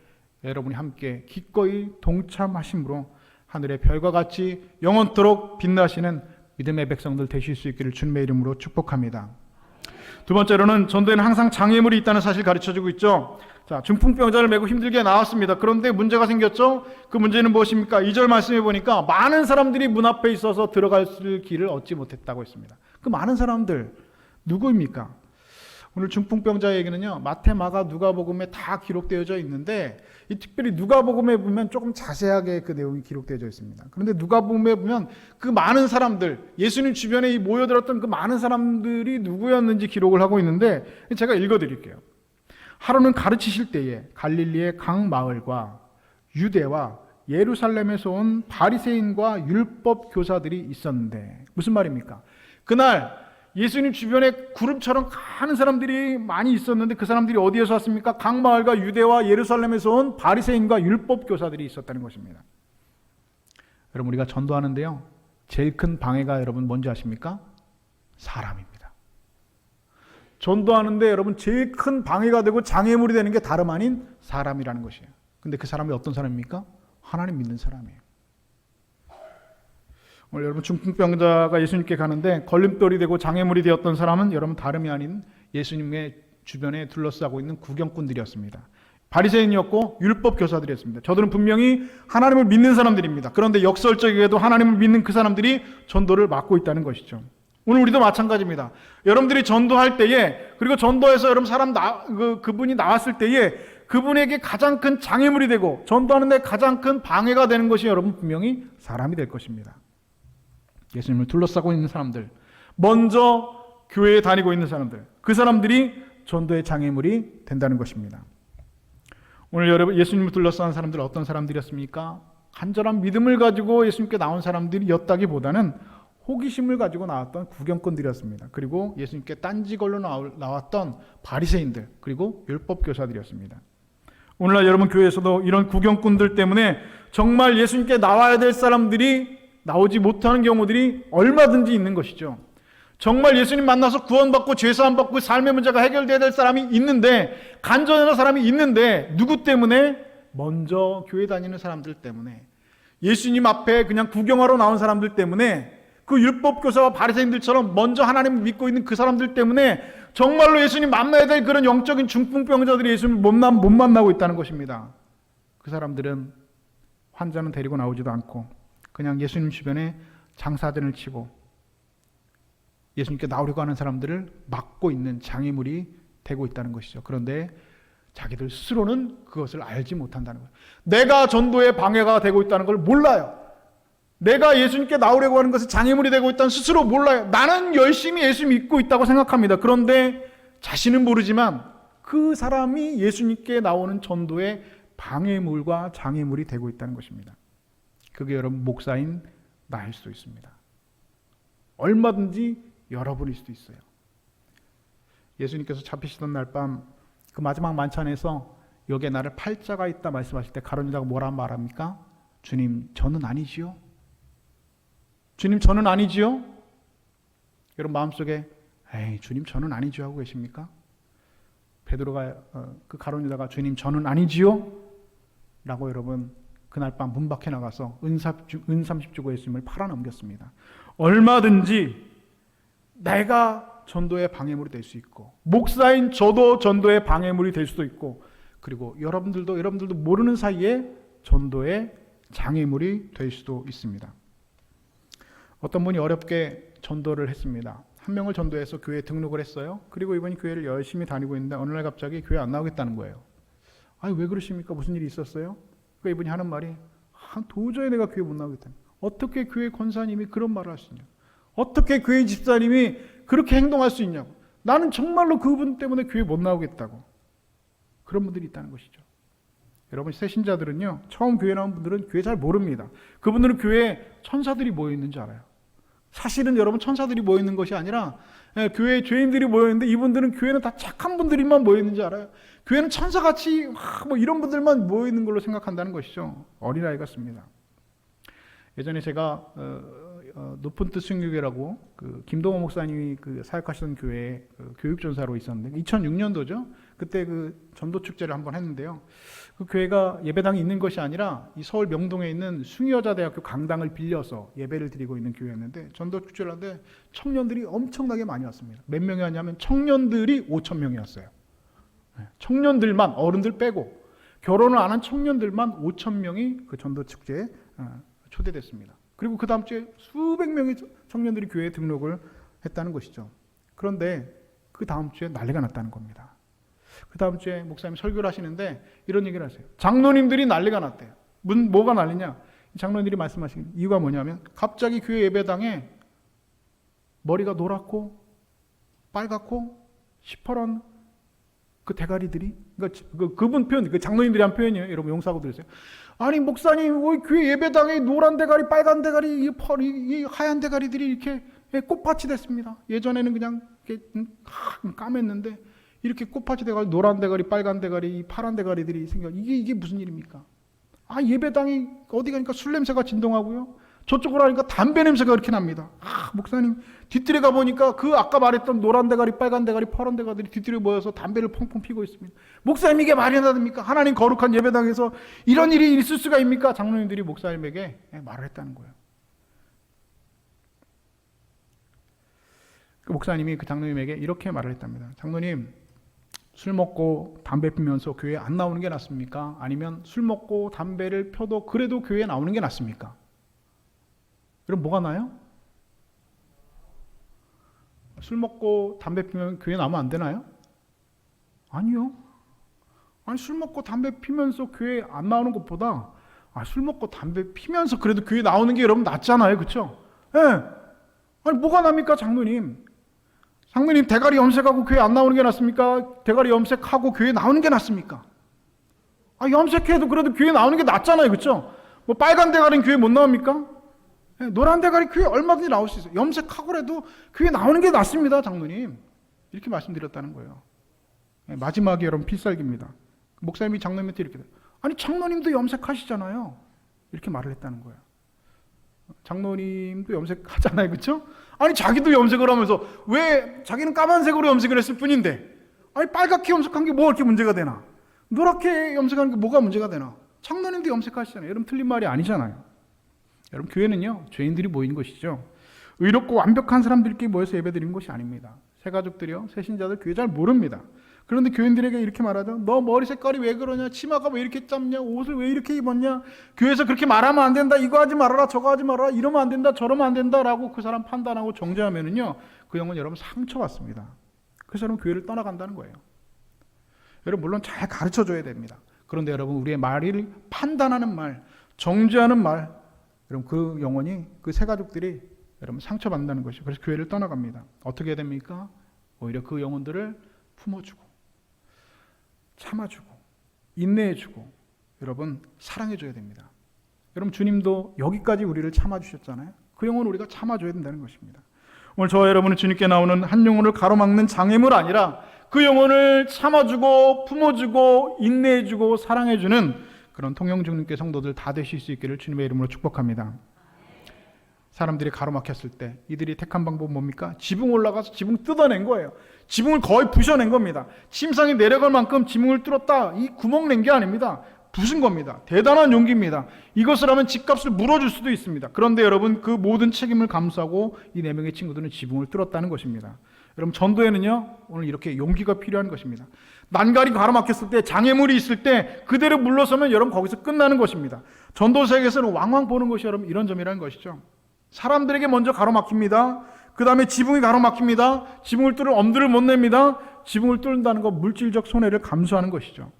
여러분이 함께 기꺼이 동참하심으로 하늘의 별과 같이 영원토록 빛나시는 믿음의 백성들 되실 수 있기를 주님의 이름으로 축복합니다. 두 번째로는 전도에는 항상 장애물이 있다는 사실 가르쳐주고 있죠. 자, 중풍병자를 메고 힘들게 나왔습니다. 그런데 문제가 생겼죠. 그 문제는 무엇입니까? 2절 말씀해 보니까 많은 사람들이 문 앞에 있어서 들어갈 길을 얻지 못했다고 했습니다. 그 많은 사람들 누구입니까? 오늘 중풍병자에게는요, 마태, 마가, 누가복음에 다 기록되어져 있는데, 이 특별히 누가복음에 보면 조금 자세하게 그 내용이 기록되어져 있습니다. 그런데 누가복음에 보면 그 많은 사람들, 예수님 주변에 모여들었던 그 많은 사람들이 누구였는지 기록을 하고 있는데, 제가 읽어드릴게요. 하루는 가르치실 때에 갈릴리의 각 마을과 유대와 예루살렘에서 온 바리새인과 율법 교사들이 있었는데, 무슨 말입니까? 그날 예수님 주변에 구름처럼 많은 사람들이 많이 있었는데 그 사람들이 어디에서 왔습니까? 각 마을과 유대와 예루살렘에서 온 바리새인과 율법 교사들이 있었다는 것입니다. 여러분, 우리가 전도하는데요, 제일 큰 방해가 여러분 뭔지 아십니까? 사람입니다. 전도하는데 여러분 제일 큰 방해가 되고 장애물이 되는 게 다름 아닌 사람이라는 것이에요. 근데 그 사람이 어떤 사람입니까? 하나님 믿는 사람이에요. 오늘 여러분, 중풍병자가 예수님께 가는데 걸림돌이 되고 장애물이 되었던 사람은 여러분 다름이 아닌 예수님의 주변에 둘러싸고 있는 구경꾼들이었습니다. 바리새인이었고 율법 교사들이었습니다. 저들은 분명히 하나님을 믿는 사람들입니다. 그런데 역설적이게도 하나님을 믿는 그 사람들이 전도를 막고 있다는 것이죠. 오늘 우리도 마찬가지입니다. 여러분들이 전도할 때에, 그리고 전도해서 여러분 그분이 나왔을 때에 그분에게 가장 큰 장애물이 되고 전도하는 데 가장 큰 방해가 되는 것이 여러분 분명히 사람이 될 것입니다. 예수님을 둘러싸고 있는 사람들, 먼저 교회에 다니고 있는 사람들, 그 사람들이 전도의 장애물이 된다는 것입니다. 오늘 여러분, 예수님을 둘러싼 사람들 어떤 사람들이었습니까? 간절한 믿음을 가지고 예수님께 나온 사람들이었다기보다는 호기심을 가지고 나왔던 구경꾼들이었습니다. 그리고 예수님께 딴지걸로 나왔던 바리새인들, 그리고 율법 교사들이었습니다. 오늘날 여러분 교회에서도 이런 구경꾼들 때문에 정말 예수님께 나와야 될 사람들이 나오지 못하는 경우들이 얼마든지 있는 것이죠. 정말 예수님 만나서 구원받고 죄사함 받고 삶의 문제가 해결돼야 될 사람이 있는데, 간절한 사람이 있는데, 누구 때문에? 먼저 교회 다니는 사람들 때문에, 예수님 앞에 그냥 구경하러 나온 사람들 때문에, 그 율법교사와 바리새인들처럼 먼저 하나님을 믿고 있는 그 사람들 때문에 정말로 예수님 만나야 될 그런 영적인 중풍병자들이 예수님을 못 만나고 있다는 것입니다. 그 사람들은 환자는 데리고 나오지도 않고 그냥 예수님 주변에 장사진을 치고 예수님께 나오려고 하는 사람들을 막고 있는 장애물이 되고 있다는 것이죠. 그런데 자기들 스스로는 그것을 알지 못한다는 거예요. 내가 전도에 방해가 되고 있다는 걸 몰라요. 내가 예수님께 나오려고 하는 것이 장애물이 되고 있다는 스스로 몰라요. 나는 열심히 예수 믿고 있다고 생각합니다. 그런데 자신은 모르지만 그 사람이 예수님께 나오는 전도의 방해물과 장애물이 되고 있다는 것입니다. 그게 여러분 목사인 나일 수도 있습니다. 얼마든지 여러분일 수도 있어요. 예수님께서 잡히시던 날 밤 그 마지막 만찬에서 여기에 나를 팔자가 있다 말씀하실 때 가룟 유다가 뭐라 말합니까? 주님, 저는 아니지요? 주님, 저는 아니지요? 여러분 마음속에 에이, 주님, 저는 아니지요 하고 계십니까? 베드로가 그 가룟 유다가 주님, 저는 아니지요? 라고 여러분 그날 밤 문 밖에 나가서 은30 주고 예수님을 팔아넘겼습니다. 얼마든지 내가 전도의 방해물이 될 수 있고, 목사인 저도 전도의 방해물이 될 수도 있고, 그리고 여러분들도 모르는 사이에 전도의 장애물이 될 수도 있습니다. 어떤 분이 어렵게 전도를 했습니다. 한 명을 전도해서 교회에 등록을 했어요. 그리고 이분이 교회를 열심히 다니고 있는데 어느 날 갑자기 교회 안 나오겠다는 거예요. 아니, 왜 그러십니까? 무슨 일이 있었어요? 그러니까 이분이 하는 말이 도저히 내가 교회 못 나오겠다. 어떻게 교회 권사님이 그런 말을 할 수 있냐? 어떻게 교회 집사님이 그렇게 행동할 수 있냐고. 나는 정말로 그분 때문에 교회 못 나오겠다고. 그런 분들이 있다는 것이죠. 여러분, 새신자들은요, 처음 교회 나온 분들은 교회 잘 모릅니다. 그분들은 교회에 천사들이 모여 있는 줄 알아요. 사실은 여러분, 천사들이 모여 있는 것이 아니라 교회에 죄인들이 모여 있는데, 이분들은 교회는 다 착한 분들만 모여 있는 줄 알아요. 교회는 천사같이 뭐 이런 분들만 모여 있는 걸로 생각한다는 것이죠. 어린아이 같습니다. 예전에 제가 높은 뜻 순교회라고 그 김동호 목사님이 그 사역하시던 교회에 교육전사로 있었는데 2006년도죠. 그때 그 전도 축제를 한번 했는데요. 그 교회가 예배당이 있는 것이 아니라 이 서울 명동에 있는 숭의여자대학교 강당을 빌려서 예배를 드리고 있는 교회였는데, 전도 축제를 하는데 청년들이 엄청나게 많이 왔습니다. 몇 명이 왔냐면 청년들이 5,000명이었어요. 청년들만, 어른들 빼고 결혼을 안 한 청년들만 5,000명이 그 전도 축제에 초대됐습니다. 그리고 그 다음 주에 수백 명의 청년들이 교회에 등록을 했다는 것이죠. 그런데 그 다음 주에 난리가 났다는 겁니다. 그 다음 주에 목사님 설교를 하시는데 이런 얘기를 하세요. 장로님들이 난리가 났대요. 뭐가 난리냐? 장로님들이 말씀하신 이유가 뭐냐면, 갑자기 교회 예배당에 머리가 노랗고 빨갛고 시퍼런 그 대가리들이, 그러니까 그분 표현, 그 장로님들이 한 표현이에요. 여러분 용서하고 들으세요. 아니, 목사님, 교회 예배당에 노란 대가리, 빨간 대가리, 이 하얀 대가리들이 이렇게 꽃밭이 됐습니다. 예전에는 그냥 이렇게 까맸는데 이렇게 꽃밭이 돼가지고 노란 대가리, 빨간 대가리, 파란 대가리들이 생겨. 이게 무슨 일입니까? 아, 예배당이 어디 가니까 술 냄새가 진동하고요. 저쪽으로 하니까 담배 냄새가 이렇게 납니다. 아, 목사님, 뒤뜰에 가보니까 그 아까 말했던 노란 대가리, 빨간 대가리, 파란 대가리들이 뒤뜰에 모여서 담배를 펑펑 피고 있습니다. 목사님, 이게 말이 됩니까? 하나님 거룩한 예배당에서 이런 일이 있을 수가 있습니까? 장로님들이 목사님에게 말을 했다는 거예요. 그 목사님이 그 장로님에게 이렇게 말을 했답니다. 장로님, 술 먹고 담배 피면서 교회에 안 나오는 게 낫습니까? 아니면 술 먹고 담배를 펴도 그래도 교회에 나오는 게 낫습니까? 그럼 뭐가 나요? 술 먹고 담배 피면 교회 나오면 안 되나요? 아니요. 아니, 술 먹고 담배 피면서 교회 안 나오는 것보다 술 먹고 담배 피면서 그래도 교회 나오는 게 여러분 낫잖아요. 그렇죠? 예. 아니, 뭐가 납니까, 장로님? 장로님, 대가리 염색하고 교회 안 나오는 게 낫습니까? 대가리 염색하고 교회 나오는 게 낫습니까? 염색해도 그래도 교회 나오는 게 낫잖아요. 그렇죠? 뭐 빨간 대가리는 교회 못 나옵니까? 노란 대가리 교회 얼마든지 나올 수 있어요. 염색하고라도 교회 나오는 게 낫습니다, 장로님. 이렇게 말씀드렸다는 거예요. 마지막에 여러분 필살기입니다. 목사님이 장로님한테 이렇게 돼요. 아니, 장로님도 염색하시잖아요. 이렇게 말을 했다는 거예요. 장로님도 염색하잖아요. 그렇죠? 아니, 자기도 염색을 하면서 왜 자기는 까만색으로 염색을 했을 뿐인데, 아니, 빨갛게 염색한 게 뭐가 이렇게 문제가 되나? 노랗게 염색한 게 뭐가 문제가 되나? 장로님도 염색하시잖아요. 여러분, 틀린 말이 아니잖아요. 여러분, 교회는요, 죄인들이 모이는 것이죠. 의롭고 완벽한 사람들끼리 모여서 예배드리는 것이 아닙니다. 새가족들이요, 새신자들 교회 잘 모릅니다. 그런데 교인들에게 이렇게 말하죠. 너 머리 색깔이 왜 그러냐? 치마가 왜 이렇게 짧냐? 옷을 왜 이렇게 입었냐? 교회에서 그렇게 말하면 안 된다. 이거 하지 말아라. 저거 하지 말아라. 이러면 안 된다. 저러면 안 된다. 라고 그 사람 판단하고 정죄하면은요, 그 영혼 여러분 상처받습니다. 그 사람은 교회를 떠나간다는 거예요. 여러분, 물론 잘 가르쳐줘야 됩니다. 그런데 여러분, 우리의 말을 판단하는 말, 정죄하는 말, 여러분, 그 영혼이, 그 새가족들이 여러분 상처받는다는 것이죠. 그래서 교회를 떠나갑니다. 어떻게 해야 됩니까? 오히려 그 영혼들을 품어주고 참아주고 인내해주고 여러분 사랑해줘야 됩니다. 여러분, 주님도 여기까지 우리를 참아주셨잖아요. 그 영혼 우리가 참아줘야 된다는 것입니다. 오늘 저와 여러분은 주님께 나오는 한 영혼을 가로막는 장애물 아니라 그 영혼을 참아주고 품어주고 인내해주고 사랑해주는 그런 통영중님께 성도들 다 되실 수 있기를 주님의 이름으로 축복합니다. 사람들이 가로막혔을 때 이들이 택한 방법은 뭡니까? 지붕 올라가서 지붕 뜯어낸 거예요. 지붕을 거의 부셔낸 겁니다. 침상이 내려갈 만큼 지붕을 뚫었다. 이 구멍 낸 게 아닙니다. 부순 겁니다. 대단한 용기입니다. 이것을 하면 집값을 물어줄 수도 있습니다. 그런데 여러분, 그 모든 책임을 감수하고 이 4명의 친구들은 지붕을 뚫었다는 것입니다. 여러분, 전도에는요 오늘 이렇게 용기가 필요한 것입니다. 난간이 가로막혔을 때, 장애물이 있을 때 그대로 물러서면 여러분 거기서 끝나는 것입니다. 전도 세계에서는 왕왕 보는 것이 여러분 이런 점이라는 것이죠. 사람들에게 먼저 가로막힙니다. 그 다음에 지붕이 가로막힙니다. 지붕을 뚫을 엄두를 못 냅니다. 지붕을 뚫는다는 것, 물질적 손해를 감수하는 것이죠.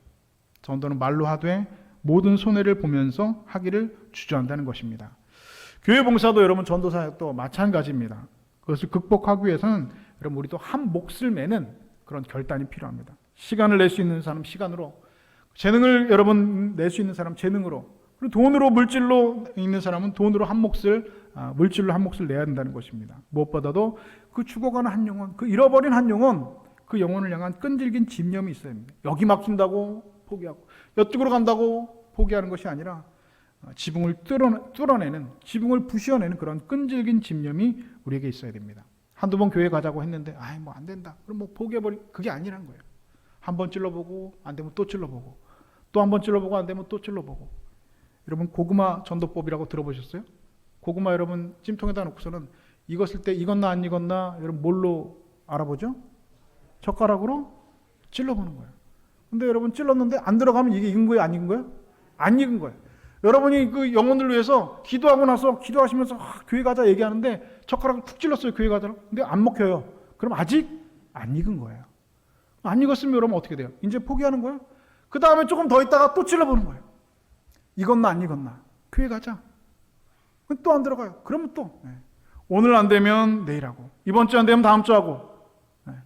전도는 말로 하되 모든 손해를 보면서 하기를 주저한다는 것입니다. 교회 봉사도 여러분 전도 사역도 마찬가지입니다. 그것을 극복하기 위해서는 여러분 우리도 한 몫을 매는 그런 결단이 필요합니다. 시간을 낼 수 있는 사람 시간으로, 재능을 여러분 낼 수 있는 사람 재능으로, 그리고 돈으로 물질로 있는 사람은 돈으로 한 몫을, 물질로 한 몫을 내야 된다는 것입니다. 무엇보다도 그 죽어가는 한 영혼, 그 잃어버린 한 영혼, 그 영혼을 향한 끈질긴 집념이 있어야 합니다. 여기 막힌다고 포기하고 이쪽으로 간다고 포기하는 것이 아니라 지붕을 뚫어내는, 지붕을 부셔내는 그런 끈질긴 집념이 우리에게 있어야 됩니다. 한두 번 교회 가자고 했는데 아이 뭐 안 된다, 그럼 뭐 포기해버리, 그게 아니란 거예요. 한 번 찔러보고 안 되면 또 찔러보고, 또 한 번 찔러보고 안 되면 또 찔러보고. 여러분 고구마 전도법이라고 들어보셨어요? 고구마 여러분 찜통에다 놓고서는 익었을 때 익었나 안 익었나 여러분 뭘로 알아보죠? 젓가락으로 찔러보는 거예요. 근데 여러분 찔렀는데 안 들어가면 이게 익은 거예요? 안 익은 거예요? 안 익은 거예요. 여러분이 그 영혼들을 위해서 기도하고 나서 기도하시면서 교회 가자 얘기하는데 젓가락을 쿡 찔렀어요. 교회 가자라고. 근데 안 먹혀요. 그럼 아직 안 익은 거예요. 안 익었으면 여러분 어떻게 돼요? 이제 포기하는 거예요? 그 다음에 조금 더 있다가 또 찔러보는 거예요. 익었나 안 익었나? 교회 가자. 또 안 들어가요. 그러면 또 오늘 안 되면 내일 하고, 이번 주 안 되면 다음 주 하고,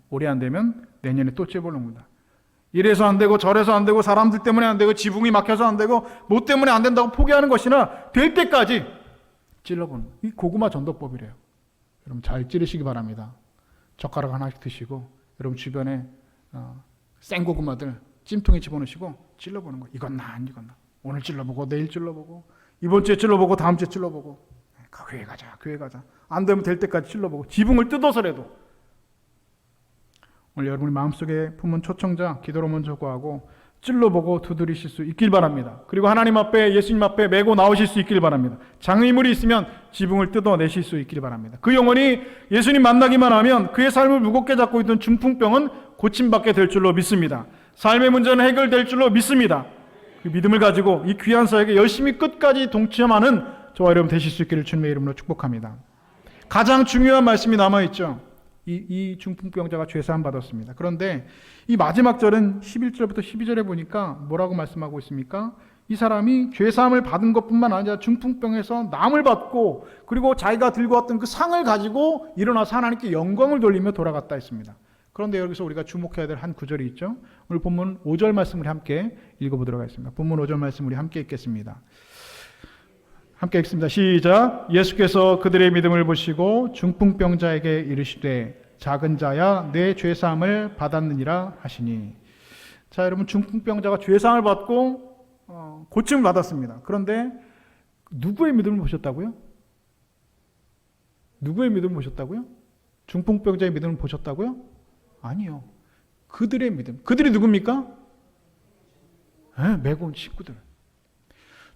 올해 안 되면 내년에 또 찔러보는 겁니다. 이래서 안 되고 저래서 안 되고 사람들 때문에 안 되고 지붕이 막혀서 안 되고 뭐 때문에 안 된다고 포기하는 것이나 될 때까지 찔러보는, 이 고구마 전도법이래요. 여러분 잘 찌르시기 바랍니다. 젓가락 하나씩 드시고 여러분 주변에 생고구마들 찜통에 집어넣으시고 찔러보는 거예요. 익었나 안 익었나. 오늘 찔러보고 내일 찔러보고 이번 주에 찔러보고 다음 주에 찔러보고, 교회 가자 교회 가자. 안 되면 될 때까지 찔러보고 지붕을 뜯어서라도. 오늘 여러분이 마음속에 품은 초청자 기도로 먼저 구하고 찔러보고 두드리실 수 있길 바랍니다. 그리고 하나님 앞에, 예수님 앞에 메고 나오실 수 있길 바랍니다. 장애물이 있으면 지붕을 뜯어내실 수 있길 바랍니다. 그 영혼이 예수님 만나기만 하면 그의 삶을 무겁게 잡고 있던 중풍병은 고침받게 될 줄로 믿습니다. 삶의 문제는 해결될 줄로 믿습니다. 그 믿음을 가지고 이 귀한 사역에 열심히 끝까지 동참하는 저와 여러분 되실 수 있기를 주님의 이름으로 축복합니다. 가장 중요한 말씀이 남아있죠. 이 중풍병자가 죄사함 받았습니다. 그런데 이 마지막 절은 11절부터 12절에 보니까 뭐라고 말씀하고 있습니까? 이 사람이 죄사함을 받은 것뿐만 아니라 중풍병에서 남을 받고 그리고 자기가 들고 왔던 그 상을 가지고 일어나서 하나님께 영광을 돌리며 돌아갔다 했습니다. 그런데 여기서 우리가 주목해야 될 한 구절이 있죠. 오늘 본문 5절 말씀을 함께 읽어보도록 하겠습니다. 본문 5절 말씀 우리 함께 읽겠습니다. 함께 읽습니다. 시작. 예수께서 그들의 믿음을 보시고 중풍병자에게 이르시되 작은 자야 내 죄사함을 받았느니라 하시니. 자, 여러분 중풍병자가 죄사함을 받고 고침을 받았습니다. 그런데 누구의 믿음을 보셨다고요? 누구의 믿음을 보셨다고요? 중풍병자의 믿음을 보셨다고요? 아니요. 그들의 믿음. 그들이 누굽니까? 메고 온 친구들.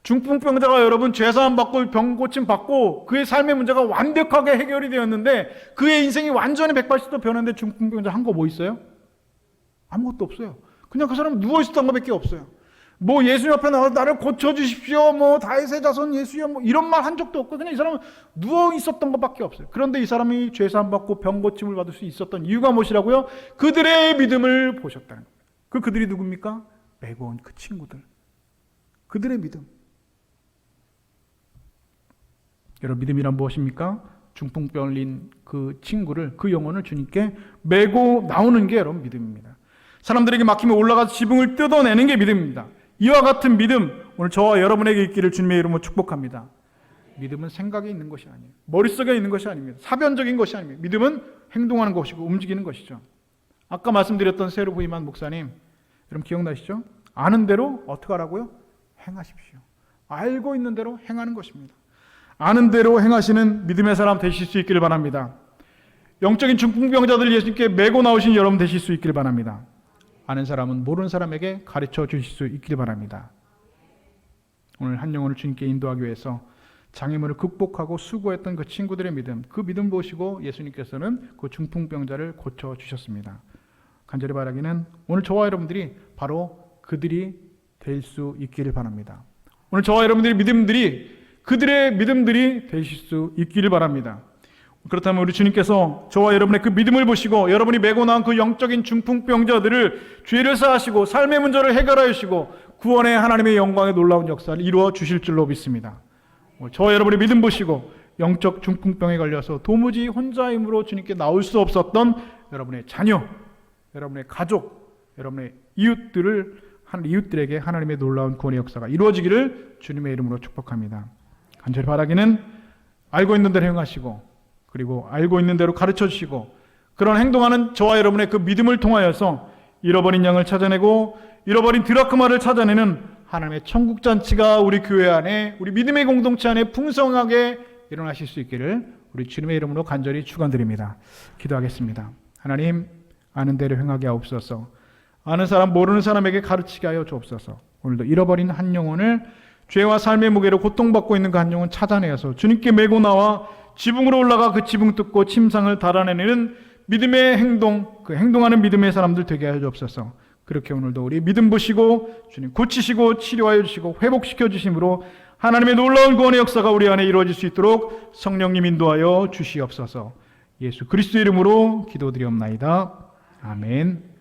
중풍병자가 여러분 죄사함 받고 병 고침 받고 그의 삶의 문제가 완벽하게 해결이 되었는데 그의 인생이 완전히 180도 변했는데 중풍병자 한 거 뭐 있어요? 아무것도 없어요. 그냥 그 사람은 누워 있었던 것밖에 없어요. 뭐 예수님 앞에 나와서 나를 고쳐주십시오, 뭐 다윗의 자손 예수여, 뭐 이런 말 한 적도 없고 그냥 이 사람은 누워 있었던 것밖에 없어요. 그런데 이 사람이 죄사함 받고 병 고침을 받을 수 있었던 이유가 무엇이라고요? 그들의 믿음을 보셨다는 거예요. 그들이 누굽니까? 메고 온 그 친구들. 그들의 믿음. 여러분 믿음이란 무엇입니까? 중풍병 걸린 그 친구를, 그 영혼을 주님께 메고 나오는 게 여러분 믿음입니다. 사람들에게 막히면 올라가서 지붕을 뜯어내는 게 믿음입니다. 이와 같은 믿음 오늘 저와 여러분에게 있기를 주님의 이름으로 축복합니다. 믿음은 생각에 있는 것이 아니에요. 머릿속에 있는 것이 아닙니다. 사변적인 것이 아닙니다. 믿음은 행동하는 것이고 움직이는 것이죠. 아까 말씀드렸던 새로 부임한 목사님, 여러분 기억나시죠? 아는 대로 어떻게 하라고요? 행하십시오. 알고 있는 대로 행하는 것입니다. 아는 대로 행하시는 믿음의 사람 되실 수 있기를 바랍니다. 영적인 중풍병자들 예수님께 메고 나오신 여러분 되실 수 있기를 바랍니다. 아는 사람은 모르는 사람에게 가르쳐 주실 수 있기를 바랍니다. 오늘 한 영혼을 주님께 인도하기 위해서 장애물을 극복하고 수고했던 그 친구들의 믿음, 그 믿음 보시고 예수님께서는 그 중풍병자를 고쳐주셨습니다. 간절히 바라기는 오늘 저와 여러분들이 바로 그들이 될 수 있기를 바랍니다. 오늘 저와 여러분들의 믿음들이 그들의 믿음들이 되실 수 있기를 바랍니다. 그렇다면 우리 주님께서 저와 여러분의 그 믿음을 보시고 여러분이 메고 나온 그 영적인 중풍병자들을 죄를 사하시고 삶의 문제를 해결하여 주시고 구원의 하나님의 영광의 놀라운 역사를 이루어 주실 줄로 믿습니다. 저와 여러분의 믿음 보시고 영적 중풍병에 걸려서 도무지 혼자 힘으로 주님께 나올 수 없었던 여러분의 자녀, 여러분의 가족, 여러분의 이웃들에게 하나님의 놀라운 구원의 역사가 이루어지기를 주님의 이름으로 축복합니다. 간절히 바라기는 알고 있는 대로 행하시고 그리고 알고 있는 대로 가르쳐 주시고 그런 행동하는 저와 여러분의 그 믿음을 통하여서 잃어버린 양을 찾아내고 잃어버린 드라크마를 찾아내는 하나님의 천국잔치가 우리 교회 안에, 우리 믿음의 공동체 안에 풍성하게 일어나실 수 있기를 우리 주님의 이름으로 간절히 축원드립니다. 기도하겠습니다. 하나님, 아는 대로 행하게 하옵소서. 아는 사람 모르는 사람에게 가르치게 하여 주옵소서. 오늘도 잃어버린 한 영혼을 죄와 삶의 무게로 고통받고 있는 그 한 영혼 찾아내어서 주님께 메고 나와 지붕으로 올라가 그 지붕 뜯고 침상을 달아내는 믿음의 행동, 그 행동하는 믿음의 사람들 되게 하여 주옵소서. 그렇게 오늘도 우리 믿음 보시고 주님 고치시고 치료하여 주시고 회복시켜 주심으로 하나님의 놀라운 구원의 역사가 우리 안에 이루어질 수 있도록 성령님 인도하여 주시옵소서. 예수 그리스도 이름으로 기도드리옵나이다. 아멘.